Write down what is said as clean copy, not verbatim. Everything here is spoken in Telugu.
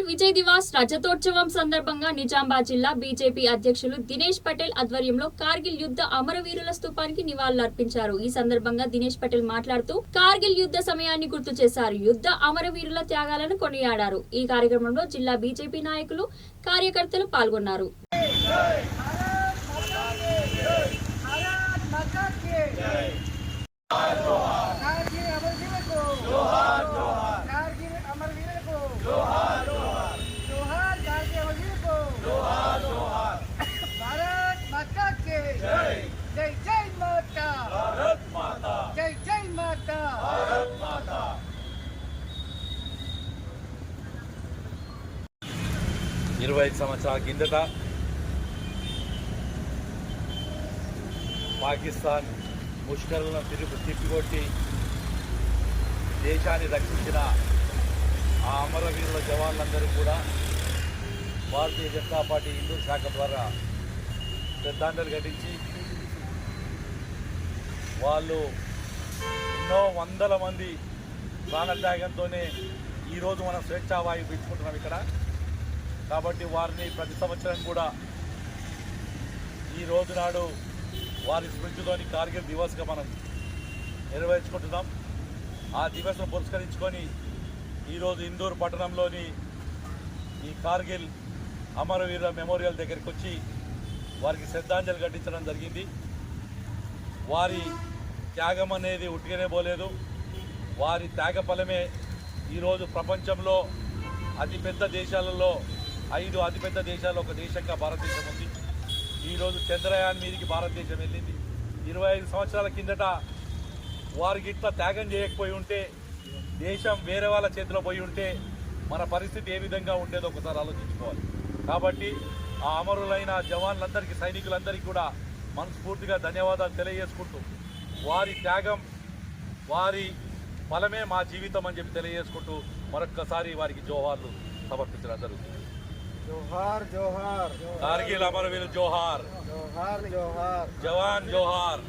కార్గిల్ విజయ్ దివాస్ రజతోత్సవం సందర్భంగా నిజామాబాద్ జిల్లా బీజేపీ అధ్యక్షులు దినేష్ పటేల్ ఆధ్వర్యంలో కార్గిల్ యుద్ధ అమరవీరుల స్తూపానికి నివాళులర్పించారు। ఈ సందర్భంగా దినేష్ పటేల్ మాట్లాడుతూ కార్గిల్ యుద్ధ సమయాన్ని గుర్తు చేశారు। యుద్ధ అమరవీరుల త్యాగాలను కొనియాడారు। ఈ కార్యక్రమంలో జిల్లా బీజేపీ నాయకులు కార్యకర్తలు పాల్గొన్నారు। जय जय माता, भारत माता, जय जय माता, भारत माता। 25 సంవత్సరాల కిందట పాకిస్తాన్ ముష్కరులను తిప్పికొట్టి దేశాన్ని రక్షించిన ఆ అమరవీరుల జవాన్లందరూ కూడా భారతీయ జనతా పార్టీ హిందూ శాఖ ద్వారా శ్రద్ధాంజలి ఘటించి వాళ్ళు ఎన్నో వందల మంది ప్రాణత్యాగంతోనే ఈరోజు మనం స్వేచ్ఛావాయువు పీల్చుకుంటున్నాం ఇక్కడ। కాబట్టి వారిని ప్రతి సంవత్సరం కూడా ఈ రోజు నాడు వారి స్మృతితోని కార్గిల్ దివస్గా మనం నిర్వహించుకుంటున్నాం। ఆ దివస్ను పురస్కరించుకొని ఈరోజు ఇందూరు పట్టణంలోని ఈ కార్గిల్ అమరవీరుల మెమోరియల్ దగ్గరికి వచ్చి వారికి శ్రద్ధాంజలి ఘటించడం జరిగింది। వారి త్యాగం అనేది ఉట్టిగానే పోలేదు, వారి త్యాగ ఫలమే ఈరోజు ప్రపంచంలో అతిపెద్ద దేశాలలో 5 అతిపెద్ద దేశాల్లో ఒక దేశంగా భారతదేశం ఉంది। ఈరోజు చంద్రయాన్ మీదికి భారతదేశం వెళ్ళింది। 25 సంవత్సరాల కిందట వారికి ఇట్లా త్యాగం చేయకపోయి ఉంటే, దేశం వేరే వాళ్ళ చేతిలో పోయి ఉంటే మన పరిస్థితి ఏ విధంగా ఉండేదో ఒకసారి ఆలోచించుకోవాలి। కాబట్టి ఆ అమరులైన జవాన్లందరికీ, సైనికులందరికీ కూడా మనస్ఫూర్తిగా ధన్యవాదాలు తెలియజేసుకుంటూ, వారి త్యాగం, వారి ఫలమే మా జీవితం అని చెప్పి తెలియజేసుకుంటూ మరొక్కసారి వారికి జోహార్లు సమర్పించడం జరుగుతుంది। जोहार जोहार, కార్గిల్ అమరవీరులు జోహార్, जोहार जोहार, జవాన్ జోహార్।